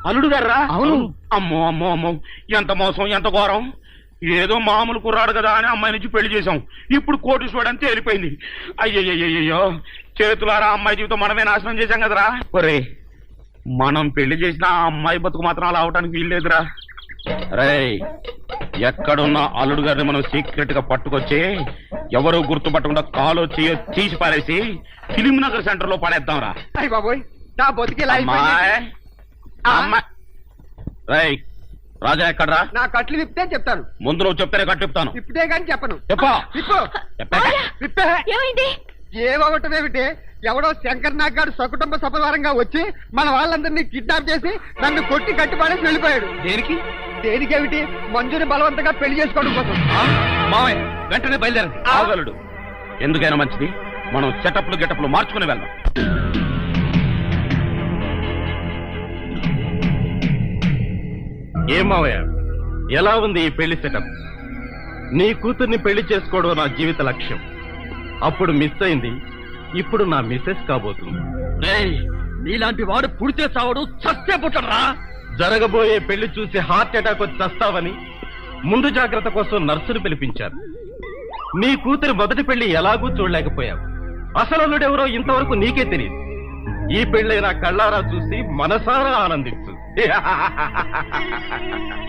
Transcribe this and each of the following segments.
అల్లుడు గారా? అవును. అమ్మో అమ్మో అమ్మో, ఎంత మోసం, ఎంత ఘోరం. ఏదో మామూలు కుర్రాడు కదా అని అమ్మాయి నుంచి పెళ్లి చేశాం, ఇప్పుడు కోటీశ్వరుడు అని తేలిపోయింది. అయ్యయ్యో, చేతులారా అమ్మాయి జీవితం మనమే నాశనం చేశాం కదరా. ఒరే, మనం పెళ్లి చేసిన ఆ అమ్మాయి బతుకు మాత్రం అలా అవటానికి వీల్లేదురా. రేయ్, ఎక్కడున్న అల్లుడు గారిని మనం సీక్రెట్ గా పట్టుకొచ్చి ఎవరు గుర్తుపట్టకుండా కాలో చేయో తీసి పారేసి ఫిలిం నగర్ సెంటర్ లో పడేద్దాం రా. అయ్య బాబోయ్, నా బతికి రేయ్, రాజా ఎక్కడ్రా? నా కట్లు విప్తే చెప్తాను. ముందు నువ్వు చెప్తేనే కట్టు చెప్తాను. విప్పితే గాని చెప్పను. ఏమైంది? ఏమవటమేమిటి? ఎవడో శంకర్ నాగ్ గారు సకుటుంబ సపరివారంగా వచ్చి మన వాళ్ళందరినీ కిడ్నాప్ చేసి నన్ను కొట్టి కట్టిపాడేసి వెళ్ళిపోయాడు. దేనికి? దేనికేమిటి? మంజుని బలవంతంగా పెళ్లి చేసుకోవడం కోసం. మావయ్య, వెంటనే బయలుదేరండి. ఆగలడు. ఎందుకైనా మంచిది, మనం సెటప్లు గెటప్లు మార్చుకుని వెళ్దాం. ఏం మావయ్య, ఎలా ఉంది ఈ పెళ్లి సెటప్? నీ కూతుర్ని పెళ్లి చేసుకోవడం నా జీవిత లక్ష్యం. అప్పుడు మిస్ అయింది, ఇప్పుడు నా మిస్సెస్ కాబోతుంది. నీలాంటి వాడు పుడితే చావడు, చస్తే పుట్టరా. జరగబోయే పెళ్లి చూసి హార్ట్ అటాక్ వచ్చి చస్తావని ముందు జాగ్రత్త కోసం నర్సును పిలిపించారు. నీ కూతురి మొదటి పెళ్లి ఎలాగూ చూడలేకపోయావు. అసలు ఇంతవరకు నీకే తెలియదు. ఈ పెళ్లైనా కళ్ళారా చూసి మనసారా ఆనందించు.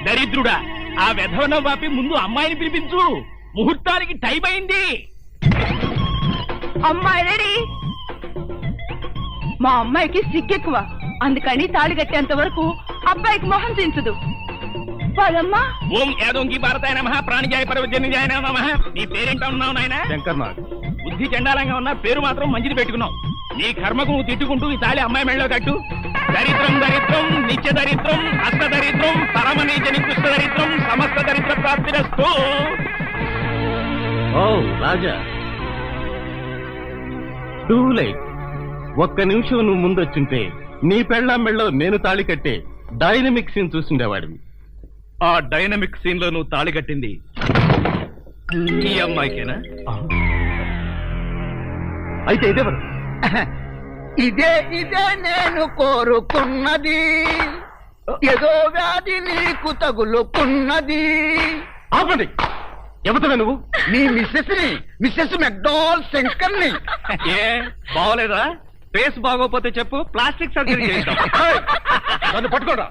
దరిద్రుడా, ఆ వెధవన వాపి ముందు అమ్మాయిని పిలిపించు. ముహూర్తానికి టైం అయింది. అమ్మాయి రెడీ. మా అమ్మాయికి సిగ్గెక్కువ, అందుకని తాళి కట్టేంత వరకు అబ్బాయికి మొహం చించదు. పదమ్మా. ఓం యాదోంగి భారతాయ నమః, ప్రాణిజాయ పరవజన్యజాయ నమః. నీ పేరేంటా ఉన్నావు నాయన? శంకర్ నాగ్. బుద్ధి చండాలంగా ఉన్న పేరు మాత్రం మంచిది పెట్టుకున్నావు. నీ కర్మకు నువ్వు తిట్టుకుంటూ ఈ తాళి అమ్మాయి మెళ్ళలో కట్టు. దరిద్రం దరిద్రం, నిత్య దరిద్రం, అష్ట దరిద్రం, పరమనీచ నికృష్ట దరిద్రం, సమస్త దరిద్ర ప్రాప్తిరస్తు. ఓ రాజా, టూ లైట్. ఒక్క నిమిషం నువ్వు ముందొచ్చుంటే నీ పెళ్ళాం మెళ్ళలో నేను తాళి కట్టే డైనమిక్ సీన్ చూసిండేవాడివి. ఆ డైనమిక్ సీన్ లో నువ్వు తాళి కట్టింది ఈ అమ్మాయికేనా? అయితే ఇదేవరు? ఇదే నేను కోరుకున్నది, ఏదో వ్యాధి నీకు తగులుకున్నది. ఆపండి, ఎవతవే నువ్వు? నీ మిస్సెస్ మెక్డాల్ శంకర్ ని. ఏ బాగోలేదా? ఫేస్ బాగోపోతే చెప్పు, ప్లాస్టిక్ సర్జరీ చేస్తాం. నన్ను పట్టుకోడా.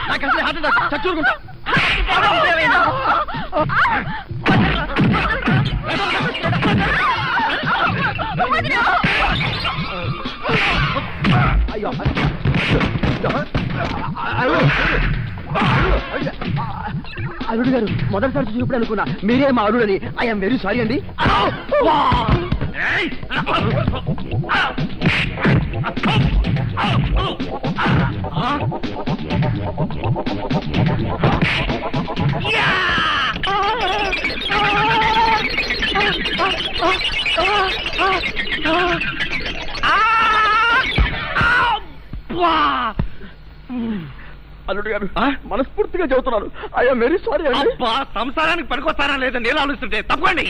నాకు అసలు హార్ట్ అటాక్, చచ్చూరుకుంటా. అయ్యో, అల్లుడు గారు, మొదటిసారి చూసినప్పుడు అనుకున్నా మీరే మా అల్లుడు అని. ఐఎమ్ వెరీ సారీ అండి. అల్లుడు గారు, మనస్ఫూర్తిగా చెబుతున్నాను, ఐఎమ్ వెరీ సారీ అండి. సంసారానికి పనికొస్తారా లేదని నేను ఆలోచిస్తుంటే తప్పండి.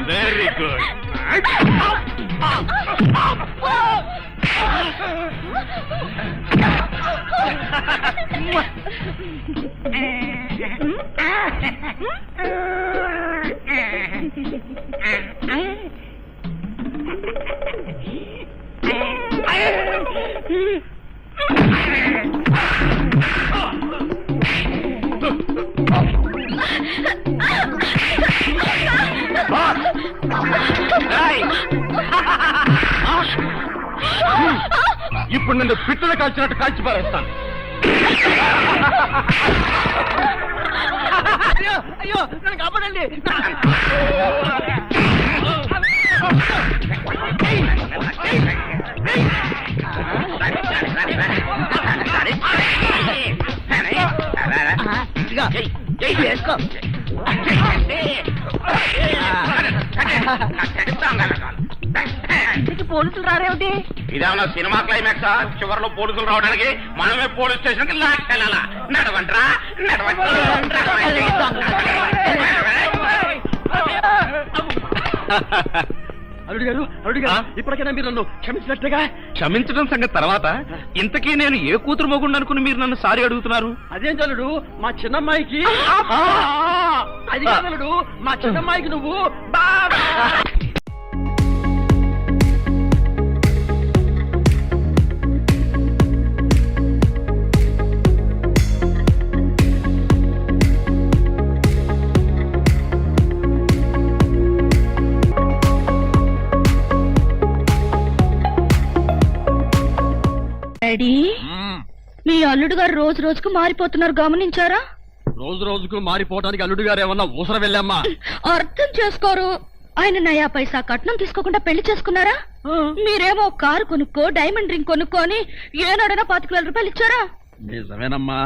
Very good. ఇప్పుడు నన్ను పిట్టలు కాల్చినట్టు కాల్చి పారేస్తాను. అయ్యో అయ్యో నన్ను కాపాడండి. పోలీసులు రారేమిటి? ఇదేమన్నా సినిమా క్లైమాక్స్? చివరిలో పోలీసులు రావడానికి మనమే పోలీస్ స్టేషన్ కి లాక్కెళ్ళాలా? నడవంట్రా అల్లుడు గారు అల్లుడు గారు ఇప్పటికైనా మీరు నన్ను క్షమించినట్టుగా. క్షమించడం సంగతి తర్వాత, ఇంతకీ నేను ఏ కూతురు మొగుండు అనుకుని మీరు నన్ను సారీ అడుగుతున్నారు? అదేం అల్లుడు, మా చిన్నమ్మాయికి అది కాదు అల్లుడు, మా చిన్నమ్మాయికి నువ్వు బాబా. డాడీ, మీ అల్లుడు గారు రోజు రోజుకు మారిపోతున్నారు, గమనించారా? రోజు రోజుకు మారిపోవడానికి అల్లుడు గారు ఏమన్నా ఊసర వెళ్ళామ్మా? అర్థం చేసుకోరు. ఆయన నయా పైసా కట్నం తీసుకోకుండా పెళ్లి చేసుకున్నారా? మీరేమో కారు కొనుక్కో, డైమండ్ రింగ్ కొనుక్కోని ఏనాడైనా 25,000 రూపాయలు ఇచ్చారా? నిజమేనమ్మా.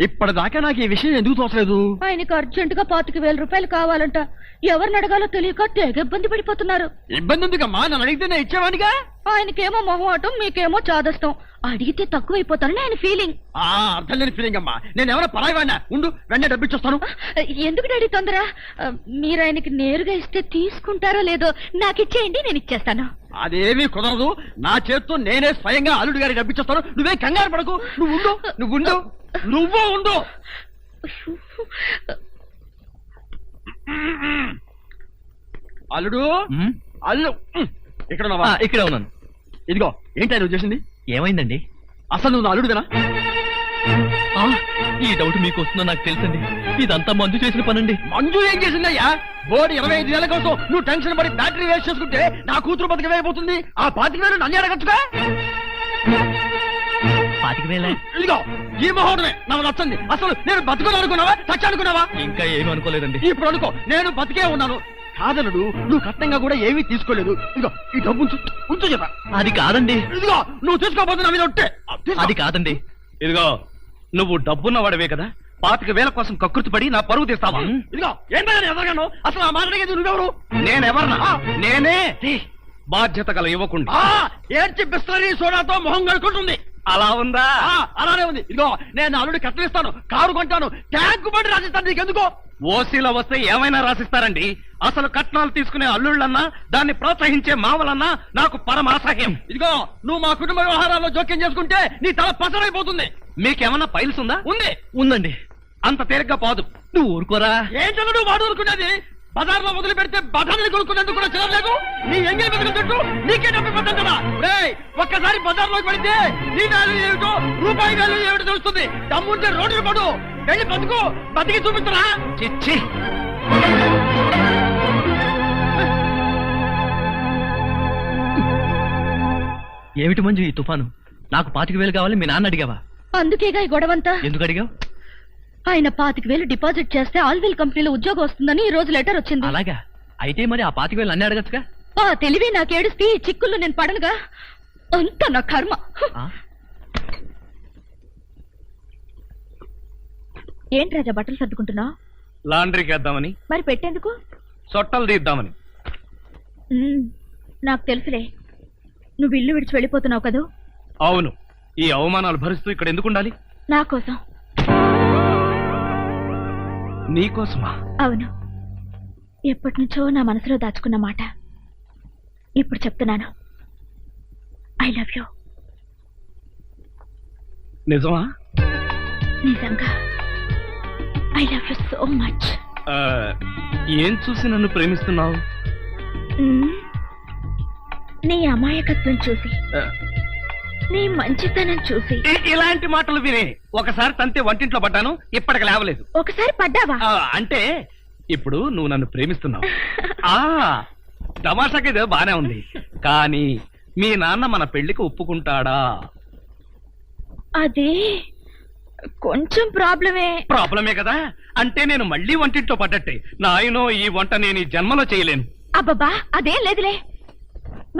ఇప్పటిదాకా నాకు ఈ విషయం ఎందుకు తోచలేదు? ఆయనకు అర్జెంటుగా 25,000 రూపాయలు కావాలంట. ఎవరిని అడగాలో తెలియక తెగ ఇబ్బంది పడిపోతున్నారు. ఇబ్బంది ఎందుకమ్మా? నన్ను అడిగితే నేను ఇచ్చేవాడిగా. ఆయనకేమో మొహమాటం, మీకేమో చాదస్తం. అడిగితే తక్కువైపోతారని ఆయన ఫీలింగ్. అర్థం లేని ఫీలింగ్ అమ్మా. నేను ఎవరో పరాయి వాడినా? ఉండు, వెంటనే డబ్బిచ్చేస్తాను. ఎందుకు డాడీ తొందర? మీరు ఆయనకి నేరుగా ఇస్తే తీసుకుంటారో లేదో నాకు ఇచ్చేయండి, నేను ఇచ్చేస్తాను. అదేమీ కుదరదు. నా చేత్తో నేనే స్వయంగా అల్లుడు గారికి డబ్బిచ్చేస్తాను. నువ్వే కంగారు పడకు. నువ్వు ఉండు. అల్లుడు అల్లు ఇక్కడ ఉన్నావా? ఇక్కడే ఉన్నాను. ఇదిగో ఏంటి నువ్వు చేసింది? ఏమైందండి? అసలు నువ్వు నా అల్లుడుదేనా? ఈ డౌట్ మీకు వస్తుందో నాకు తెలుసండి. ఇదంతా మంజు చేసిన పనండి. మంజు ఏం చేసిందయ్యా? బోర్డు 25 ఏళ్ల కోసం నువ్వు టెన్షన్ పడి బ్యాటరీ వేస్ట్ చేసుకుంటే నా కూతురు బతికవేయబోతుంది. ఆ 25,000 నన్ను అడగచ్చుగా. 25,000? ఇదిగో ఈ మహోదమే నాకు నచ్చింది. అసలు నేను బతుకుని అనుకున్నావా, చచ్చనుకున్నావా? ఇంకా ఏమీ అనుకోలేదండి. ఇప్పుడు అనుకో, నేను బతికే ఉన్నాను. కాదనుడు, నువ్వు కట్నంగా కూడా ఏమీ తీసుకోలేదు. ఇదిగో ఈ డబ్బు ఉంచు చెప్పా. అది కాదండి. ఇదిగో నువ్వు తీసుకోబోతు నా మీద ఒట్టే. అది కాదండి. ఇదిగో నువ్వు డబ్బున్నవాడవే కదా, 25,000 కోసం కకృతి పడి నా పరువు తీస్తావా? ఇదిగో ఏంటో ఎదగాను. అసలు ఆ మాట అడిగేది నువ్వెవరు? నేనెవరన్నా? నేనే బాధ్యత గల యువకుండా. ఏడ్చి బిస్లరీ సోడాతో మొహం కడుకుంటుంది. అలా ఉందా? అలానే ఉంది. ఇదిగో నేను అల్లుడు కట్టలిస్తాను, కారు కొంటాను, ట్యాంకు బండి రాసిస్తాను. నీకెందుకో? ఓసీలో వస్తే ఏమైనా రాసిస్తారండి. అసలు కట్నాలు తీసుకునే అల్లుళ్ళన్నా, దాన్ని ప్రోత్సహించే మావలన్నా నాకు పరమాసహ్యం. ఇదిగో నువ్వు మా కుటుంబ వ్యవహారాల్లో జోక్యం చేసుకుంటే నీ తల పసరైపోతుంది. మీకేమన్నా ఫైల్స్ ఉందా? ఉంది. ఉందండి. అంత తేలిగ్గా పోదు. నువ్వు ఊరుకోరా. ఏంటో నువ్వు వాడు ఊరుకునేది? బజార్లో వదిలి పెడితే బఠాన్ని కొనుక్కునేందుకు కూడా చిరలేదు. నీ ఎంగిలి బతుకుల చుట్టూ నీకే డబ్బు కదా. ఒక్కసారి బజార్లోకి పడితే నీ వాల్యూ ఏమిటో, రూపాయి వాల్యూ ఏమిటో తెలుస్తుంది. దమ్ముంటే రోడ్డు పడు. వెళ్ళి బతుకు, బతికి చూపించరా. చిచ్చి ఏమిటి మంజు ఈ తుఫాను? నాకు 25,000 కావాలి, మీ నాన్న అడిగావా? అందుకేగా ఈ గొడవంతా. ఎందుకు అడిగావు? ఆయన 25,000 డిపాజిట్ చేస్తే ఆల్విల్ కంపెనీలో ఉద్యోగం వస్తుందని ఈ రోజు లెటర్ వచ్చింది. అలాగా? అయితే మరి ఆ 25,000 అన్నీ అడగచ్చుగా. ఆ తెలివి నాకేడుస్తే ఈ చిక్కుల్లో నేను పడనుగా. అంత నా కర్మ. ఏంటి రాజా బట్టలు సర్దుకుంటున్నావు? లాండ్రీకి వేద్దామని. మరి పెట్టేందుకు? సొట్టలు తీద్దామని. నాకు తెలుసులే, నువ్వు ఇల్లు విడిచి వెళ్ళిపోతున్నావు కదూ. అవును, ఈ అవమానాలు భరిస్తూ ఇక్కడ ఎందుకు ఉండాలి? నా కోసం. నీకోసమా? అవును, ఎప్పటి నుంచో నా మనసులో దాచుకున్న మాట ఇప్పుడు చెప్తున్నాను. I love you. నిజమా? నిజంగా I love you so much. ఏం చూసి నన్ను ప్రేమిస్తున్నావు? నీ అమాయకత్వం చూసి, నీ మంచితనం చూసి. ఇలాంటి మాటలు వినే ఒకసారి తంతే వంటింట్లో పడ్డాను, ఇప్పటికి లేవలేదు. ఒకసారి పడ్డావా? అంటే ఇప్పుడు నువ్వు నన్ను ప్రేమిస్తున్నావు. తమాషాకి ఇదే బానే ఉంది, కానీ మీ నాన్న మన పెళ్లికి ఒప్పుకుంటాడా? అది కొంచెం ప్రాబ్లమే కదా. అంటే నేను మళ్ళీ వంటింట్లో పడ్డట్టే. నాయనో, ఈ వంట నేను ఈ జన్మలో చేయలేను. అబ్బబ్బా, అదేం లేదులే.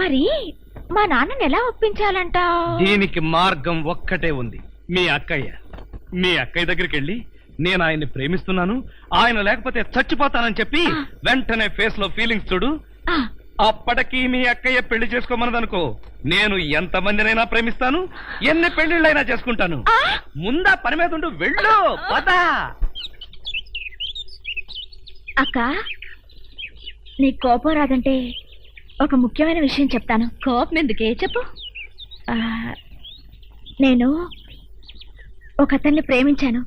మరి మా నాన్నని ఎలా ఒప్పించాలంట? దీనికి మార్గం ఒక్కటే ఉంది. మీ అక్కయ్య దగ్గరికి వెళ్ళి నేను ఆయన్ని ప్రేమిస్తున్నాను, ఆయన లేకపోతే చచ్చిపోతానని చెప్పి వెంటనే ఫేస్ లో ఫీలింగ్స్ చూడు. అప్పటికి మీ అక్కయ్య పెళ్లి చేసుకోమన్నదనుకో, నేను ఎంతమందినైనా ప్రేమిస్తాను, ఎన్ని పెళ్లిళ్ళైనా చేసుకుంటాను. ముందా పని మీద ఉండు, వెళ్ళు. పద. అక్క, నీ కోపం రాదంటే ఒక ముఖ్యమైన విషయం చెప్తాను. కోపం ఎందుకే, చెప్పు. నేను ఒక అతన్ని ప్రేమించాను.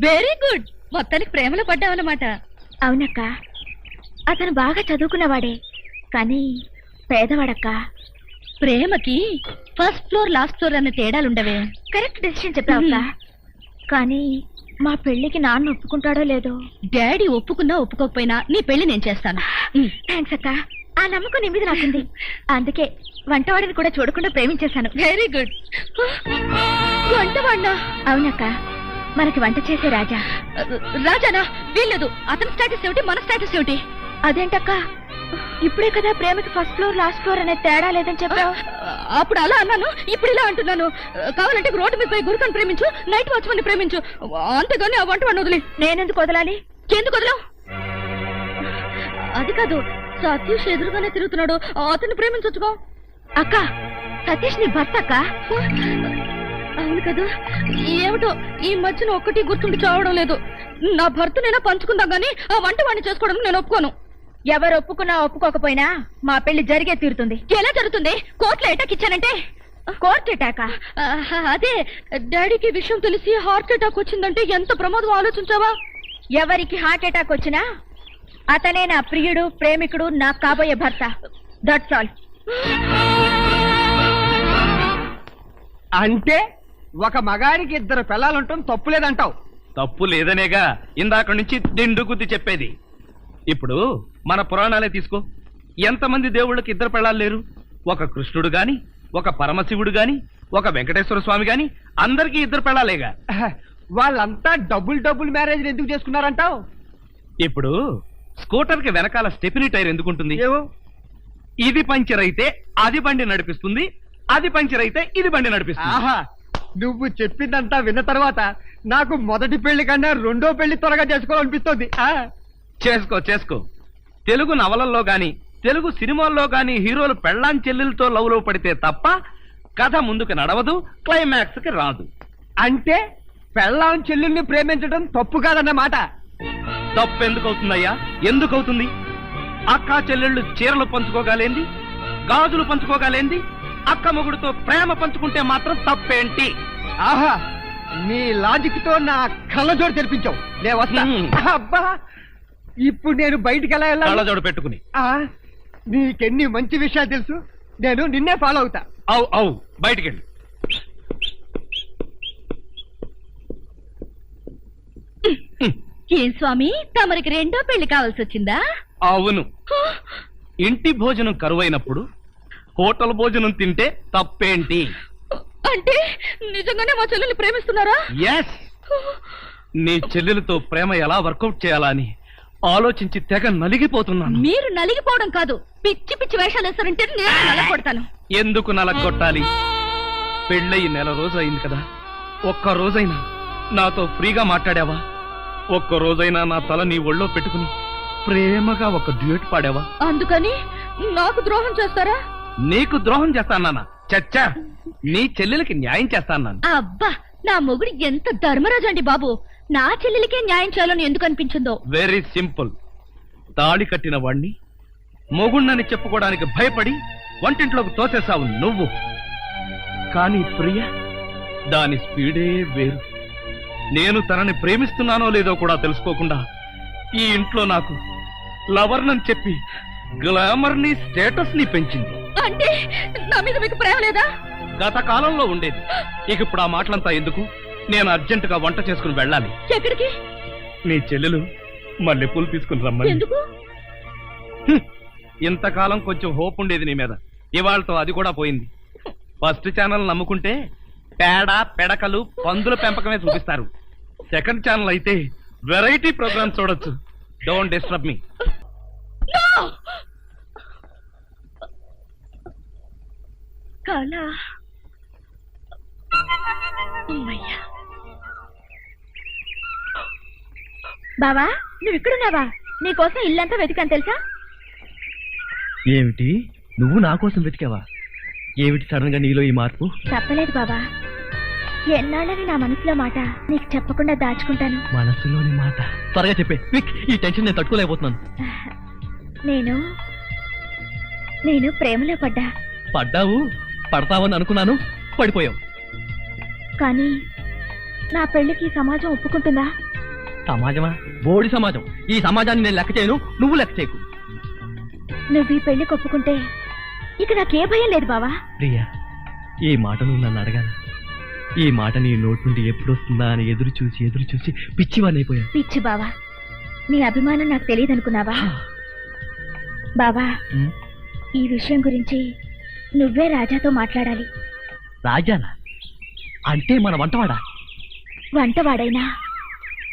వెరీ గుడ్, మొత్తానికి ప్రేమలో పడ్డావన్నమాట. అవునక్క, అతను బాగా చదువుకున్నవాడే, కానీ పేదవాడక్క. ప్రేమకి ఫస్ట్ ఫ్లోర్ లాస్ట్ ఫ్లోర్ అనే తేడాలుండవే. Correct decision చెప్పావక్క. కానీ మా పెళ్లికి నాన్న ఒప్పుకుంటాడో లేదో. డాడీ ఒప్పుకున్నా ఒప్పుకోకపోయినా నీ పెళ్లి నేను చేస్తాను. థ్యాంక్స్ అక్క, ఆ నమ్మకం నీ మీద నాకుంది. అందుకే వంటవాడిని కూడా చూడకుండా ప్రేమించేశాను. Very good. వంటవాడినా? అవునక్క, మనకి వంట చేసే రాజానా? వీల్లేదు. అతని స్టేటస్ ఏమిటి, మన స్టేటస్ ఏమిటి? అదేంటక్క, ఇప్పుడే కదా ప్రేమకి ఫస్ట్ ఫ్లోర్ లాస్ట్ ఫ్లోర్ అనే తేడా లేదని చెప్పావు. అప్పుడు అలా అన్నాను, ఇప్పుడు ఇలా అంటున్నాను. కావాలంటే రోడ్డు మీద పోయి గురుకని ప్రేమించు, నైట్ వాచ్మన్ ప్రేమించు, అంతేగాని ఆ వంటవాడిని వదిలి. నేనెందుకు వదలాలి? ఎందుకు వదలవు? అది కాదు, సతీష్ ఎదురుగానే తిరుగుతున్నాడు, అతన్ని ప్రేమించొచ్చుకో. అక్క, సతీష్ నీ భర్త అక్క. అవును కదా. ఏమిటో ఈ మధ్యన ఒక్కటి గుర్తుండి చావడం లేదు. నా భర్తనైనా పంచుకుందాం గానీ ఆ వంటవాడిని చేసుకోవడం నేను ఒప్పుకోను. ఎవరు ఒప్పుకున్నా ఒప్పుకోకపోయినా మా పెళ్లి జరిగే తీరుతుంది. ఎలా జరుగుతుంది? కోర్టులో అటాక్ ఇచ్చానంటే. కోర్టు అటాకా? అదే, డాడీకి విషయం తెలిసి హార్ట్ అటాక్ వచ్చిందంటే ఎంత ప్రమాదం ఆలోచించావా? ఎవరికి హార్ట్ అటాక్ వచ్చినా అతనే నా ప్రియుడు, ప్రేమికుడు, నా కాబోయే భర్త. That's all. అంటే ఒక మగాడికి 2 పిల్లలుంటాం తప్పు లేదంటావు? తప్పు లేదనేగా ఇందాక నుంచి దిండు గుద్ది చెప్పేది. ఇప్పుడు మన పురాణాలే తీసుకో. ఎంతమంది దేవుళ్ళకి 2 పిల్లలు లేరు? ఒక కృష్ణుడు గాని, ఒక పరమశివుడు గాని, ఒక వెంకటేశ్వర స్వామి గాని, అందరికీ 2 పిల్లలేగా. వాళ్ళంతా డబుల్ మ్యారేజ్ ఎందుకు చేసుకున్నారంటావు? ఇప్పుడు స్కూటర్ కి వెనకాల స్టెపినీ టైర్ ఎందుకుంటుంది? ఏవో, ఇది పంచర్ అయితే అది బండి నడిపిస్తుంది, అది పంచర్ అయితే ఇది బండి నడిపిస్తుంది. ఆహా, నువ్వు చెప్పిందంతా విన్న తర్వాత నాకు మొదటి పెళ్లి కన్నా 2వ పెళ్లి త్వరగా చేసుకోవాలనిపిస్తుంది. చేసుకో. తెలుగు నవలల్లో గాని, తెలుగు సినిమాల్లో గాని హీరోలు పెళ్ళాం చెల్లెలతో లవ్ లో పడితే తప్ప కథ ముందుకు నడవదు, క్లైమాక్స్ కి రాదు. అంటే పెళ్ళాం చెల్లెల్ని ప్రేమించడం తప్పు కాదన్నమాట. తప్పు ఎందుకు అవుతుందయ్యా? ఎందుకు అవుతుంది? అక్కా చెల్లెళ్ళు చీరలు పంచుకోగలేంది, గాజులు పంచుకోగలేంది, అక్క మొగుడుతో ప్రేమ పంచుకుంటే మాత్రం తప్పేంటి? ఆహా, నీ లాజిక్ తో నా కళ్ళజోడు తెరిపించావు. అబ్బా, ఇప్పుడు నేను బయటికి ఎలా వెళ్ళాలి? కళ్ళజోడు పెట్టుకుని. నీకెన్ని మంచి విషయాలు తెలుసు. నేను నిన్నే ఫాలో అవుతా. అవు బయటికెళ్ళి. ఏం స్వామి తమరికి రెండో పెళ్లి కావాల్సి వచ్చిందా? అవును, ఇంటి భోజనం కరువైనప్పుడు హోటల్ భోజనం తింటే తప్పేంటి? అంటే నిజంగానే మా చెల్లెల్ని ప్రేమిస్తున్నారా? ఎస్, నీ చెల్లెలతో ప్రేమ ఎలా వర్కౌట్ చేయాలా అని ఆలోచించి తెగ నలిగిపోతున్నాను. మీరు నలిగిపోవడం కాదు, పిచ్చి పిచ్చి వేషాలు వేస్తారంటే నేను నలగొడతాను. ఎందుకు నలగొట్టాలి? పెళ్ళయి నెల రోజు అయింది కదా, ఒక్క రోజైనా నాతో ఫ్రీగా మాట్లాడావా? ఒక్క రోజైనా నా తల నీ ఒళ్ళో పెట్టుకుని ప్రేమగా ఒక డ్యూట్ పాడావా? అందుకని నాకు ద్రోహం చేస్తారా? నీకు ద్రోహం చేస్తానా? చచ్చా, నీ చెల్లెలకి న్యాయం చేస్తాను. అబ్బా, నా మొగుడు ఎంత ధర్మరాజు అండి బాబు. నా చెల్లెలికే న్యాయం చేయాలని ఎందుకు అనిపించిందో? Very simple. తాళి కట్టిన వాణ్ణి మొగుణ్ణని చెప్పుకోవడానికి భయపడి వంటింట్లోకి తోసేసావు నువ్వు. కానీ ప్రియ, దాని స్పీడే వేరు. నేను తనని ప్రేమిస్తున్నానో లేదో కూడా తెలుసుకోకుండా ఈ ఇంట్లో నాకు లవర్నని చెప్పి గ్లామర్ ని స్టేటస్ ని పెంచింది. అంటే నా మీద మీకు ప్రేమ లేదా? గత కాలంలో ఉండేది. ఇక ఇప్పుడు ఆ మాటలంతా ఎందుకు? నేను అర్జెంటుగా వంట చేసుకుని వెళ్ళాలి. ఎక్కడికి? నీ చెల్లెలు మల్లెపూలు తీసుకుని రమ్మని. ఎందుకు? ఇంతకాలం కొంచెం హోప్ ఉండేది నీ మీద, ఇవాళతో అది కూడా పోయింది. ఫస్ట్ ఛానల్ నమ్ముకుంటే పేడ పెడకలు పందుల పెంపకమే చూపిస్తారు. సెకండ్ ఛానల్ అయితే వెరైటీ ప్రోగ్రామ్ చూడొచ్చు. Don't disturb me. కళ. బావా, నువ్వు ఇక్కడున్నావా? నీకోసం ఇల్లంతా వెతికాను తెలుసా? ఏమిటి, నువ్వు నా కోసం వెతికావా? ఏమిటి సడన్ గా నీలో ఈ మార్పు? చెప్పలేదు బాబా, ఎన్నాళ్ళని నా మనసులో మాట నీకు చెప్పకుండా దాచుకుంటాను. మనసులోని మాట త్వరగా చెప్పే. క్విక్, ఈ టెన్షన్ నేను తట్టుకోలేకపోతున్నాను. నేను ప్రేమలో పడ్డా. పడ్డావు, పడతావని అనుకున్నాను, పడిపోయావు. కానీ నా పెళ్లికి సమాజం ఒప్పుకుంటుందా? సమాజమా? బోడి సమాజం. ఈ సమాజాన్ని నేను లెక్క చేయను, నువ్వు లెక్క చేయకు. నువ్వు ఈ పెళ్లికి ఒప్పుకుంటే ఇక నాకే భయం లేదు బావా. ప్రియా, ఈ మాట నువ్వు నన్ను అడగాల? ఈ మాట నీ నోటి నుండి ఎప్పుడు వస్తుందా అని ఎదురు చూసి పిచ్చివానైపోయాను. పిచ్చి బావా, నీ అభిమానం నాకు తెలియదు అనుకున్నావా? బావా, ఈ విషయం గురించి నువ్వే రాజాతో మాట్లాడాలి. రాజానా? అంటే మన వంటవాడా? వంటవాడైనా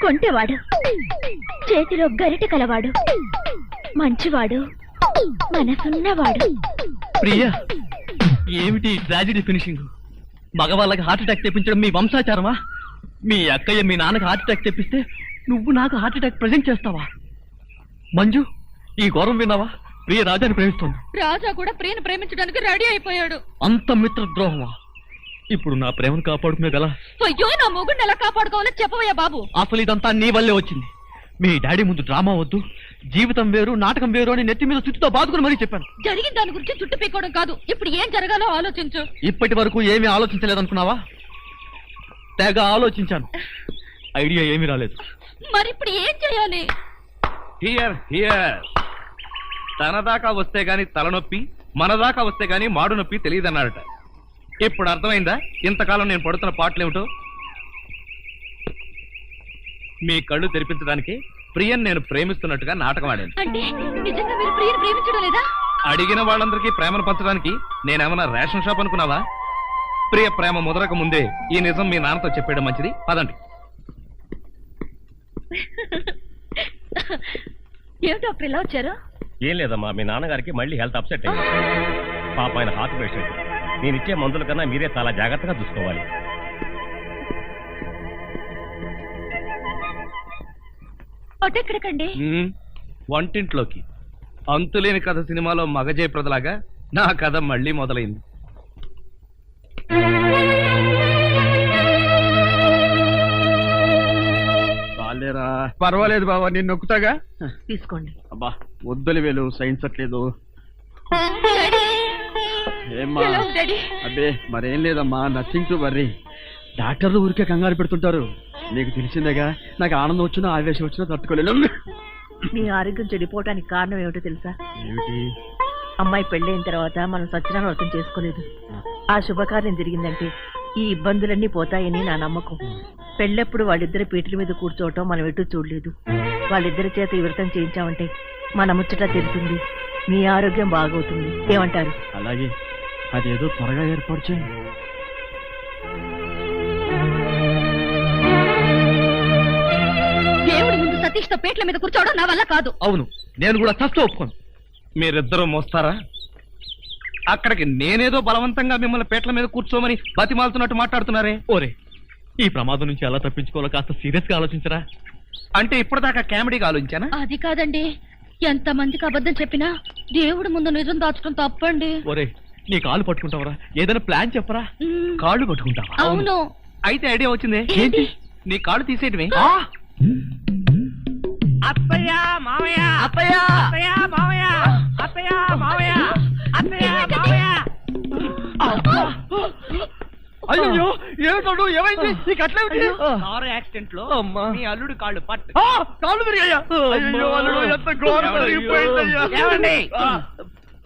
కొంటెవాడు, చేతిలో గరిటె కలవాడు, మంచివాడు, మనసున్నవాడు. ప్రియా, ఏమిటి ట్రాజెడీ ఫినిషింగ్? మగవాళ్ళకి హార్ట్ అటాక్ తెప్పించడం మీ వంశాచారమా? మీ అక్కయ్య మీ నాన్నకి హార్ట్ అటాక్ తెప్పిస్తే నువ్వు నాకు హార్ట్ అటాక్ ప్రెజెంట్ చేస్తావా? మంజు, ఈ ఘోరం విన్నావా? ప్రియ రాజాని ప్రేమిస్తోంది. రాజా కూడా ప్రియను ప్రేమించడానికి రెడీ అయిపోయాడు. అంత మిత్రద్రోహమా? ఇప్పుడు నా ప్రేమను కాపాడుకునే గల? అయ్యో, నా మొగుడిని ఎలా కాపాడుకోవాలో చెప్పవయ్యా బాబు. అసలు ఇదంతా నీ వల్లే వచ్చింది. మీ డాడీ ముందు డ్రామా వద్దు, జీవితం వేరు నాటకం వేరు అని నెత్తి మీద చుట్టుతో బాదుకుని మరీ చెప్పాను. జరిగిన దాని గురించి చుట్టు పీకోవడం కాదు, ఇప్పుడు ఏం జరగాలో ఆలోచించు. ఇప్పటి వరకు ఏమీ ఆలోచించలేదనుకున్నావా? తెగ ఆలోచించాను, ఐడియా ఏమీ రాలేదు. మరి ఇప్పుడు ఏం చేయాలి? Here here. తన దాకా వస్తే గాని తలనొప్పి, మన దాకా వస్తే గాని మాడు నొప్పి తెలియదన్నాడట. ఇప్పుడు అర్థమైందా ఇంతకాలం నేను పడుతున్న పాటలేమిటో? మీ కళ్ళు తెరిపించడానికి ప్రియన్ నేను ప్రేమిస్తున్నట్టుగా నాటకం ఆడాను. అంటే నిజంగా మీరు ప్రియను ప్రేమించడం లేదా? అడిగిన వాళ్ళందరికీ ప్రేమను పంచడానికి నేనేమన్నా రేషన్ షాప్ అనుకున్నావా? ప్రియ ప్రేమ ముదరక ముందే ఈ నిజం మీ నాన్నతో చెప్పేయడం మంచిది. పదండి. ఏమిటి డాక్టర్ ఇలా వచ్చారు? ఏం లేదమ్మా, మీ నాన్నగారికి మళ్ళీ హెల్త్ అప్సెట్ అయింది. పాప ఆయన హార్ట్ పేషెంట్. నేను ఇచ్చే మందుల కన్నా మీరే చాలా జాగ్రత్తగా చూసుకోవాలి. ఎక్కడికండి? వంటింట్లోకి. అంతులేని కథ సినిమాలో మగజయప్రదలాగా నా కథ మళ్ళీ మొదలైంది. పర్వాలేదు బాబా, నేను నొక్కుతాగా. తీసుకోండి. అబ్బా వద్దులు వేలు సహించట్లేదు. ఏమ్మా? అబ్బే మరేం లేదమ్మా, నథింగ్ టు వర్రీ. డాక్టర్లు ఊరికే కంగారు పెడుతుంటారు. నీకు తెలిసిందేగా, నాకు ఆనందం వచ్చినా ఆవేశం వచ్చినా తట్టుకోలేను. మీ ఆరోగ్యం చెడిపోవటానికి కారణం ఏమిటో తెలుసా? ఏమిటి? అమ్మాయి పెళ్ళైన తర్వాత మనం సత్యనారాయణ వ్రతం చేసుకోలేదు. ఆ శుభకార్యం జరిగిందంటే ఈ ఇబ్బందులన్నీ పోతాయని నా నమ్మకం. పెళ్ళప్పుడు వాళ్ళిద్దరి పీటల మీద కూర్చోవటం మనం ఎటు చూడలేదు. వాళ్ళిద్దరి చేత ఈ వ్రతం చేయించామంటే మన ముచ్చట తెలుస్తుంది, మీ ఆరోగ్యం బాగవుతుంది. ఏమంటారు? అలాగే అదేదో త్వరగా ఏర్పాటు చేయండి. దేవుడి ముందు సతీష్ తో పేట్ల మీద కూర్చోవడం నా వల్ల కాదు. అవును, నేను కూడా చస్తూ ఒప్పుకోను. మీరిద్దరూ మోస్తారా? అక్కడికి నేనేదో బలవంతంగా మిమ్మల్ని పేట్ల మీద కూర్చోమని బతిమాలుతున్నట్టు మాట్లాడుతున్నారే. ఓరే, ఈ ప్రమాదం నుంచి ఎలా తప్పించుకోవాలో కాస్త సీరియస్ గా ఆలోచించరా. అంటే ఇప్పటిదాకా కామెడీగా ఆలోచించానా? అది కాదండి, ఎంత మందికి అబద్ధం చెప్పినా దేవుడి ముందు నిజం దాచడం తప్పండి. ఒరే, నీ కాళ్ళు పట్టుకుంటావరా? ఏదైనా ప్లాన్ చెప్పరా? మ్, కాళ్ళు పట్టుకుంటావా? అవును. అయితే ఐడియా వచ్చింది. ఏంటి? నీ కాళ్ళు తీసేయటమే. అత్తయ్య మావయ్య అత్తయ్య! అత్తయ్య మావయ్య అత్తయ్య మావయ్య అత్తయ్య మావయ్య. అయ్యో, ఏమిటోడు, ఏమైంది? నీకు అట్లేమిటి? కారు యాక్సిడెంట్ లో అమ్మా. మీ అల్లుడు కాళ్ళు పట్టు. కాళ్ళు విరిగాయా? అయ్యో, అల్లుడు, ఎంత ఘోరం జరిగిపోయిందయ్యా. ఏమండి?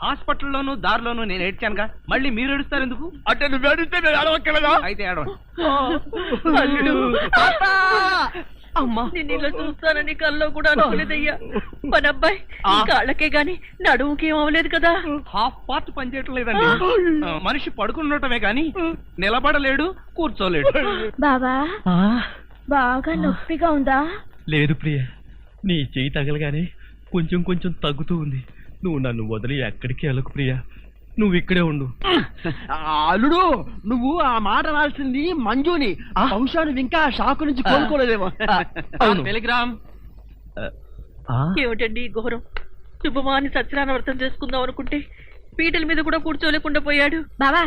హాస్పిటల్లోనూ దారిలోనూ నేను ఏడ్చానుగా, మళ్ళీ మీరు ఏడుస్తారు ఎందుకు? అంటే నువ్వు ఏడిస్తే నేను అడవక్కలేదా? అయితే ఏడవండి. అమ్మా, నేను ఇలా చూస్తానని కల్లో కూడా అనుకోలేదయ్యా. మన అబ్బాయి కాళ్ళకే గాని నడుముకి ఏం అవ్వలేదు కదా. హాఫ్ పార్ట్ పనిచేయటం లేదండి. మనిషి పడుకుండటమే గాని నిలబడలేడు, కూర్చోలేడు. బాబా, బాగా నొప్పిగా ఉందా? లేదు ప్రియ, నీ చెయ్యి తగలగానే కొంచెం కొంచెం తగ్గుతూ ఉంది. నువ్వు నన్ను వదిలి ఎక్కడికి వెళ్ళకు ప్రియ, నువ్వు ఇక్కడే ఉండు. అల్లుడు, నువ్వు ఆ మాట రాల్సింది మంజుని. బహుశా నువ్వు ఇంకా షాకు నుంచి కోలుకోలేదేమో. అవును. టెలిగ్రామ్. ఏమిటండి ఈ ఘోరం? శుభమాని సత్యనారాయణ వ్రతం చేసుకుందాం అనుకుంటే పీటల మీద కూడా కూర్చోలేకుండా పోయాడు. బావా,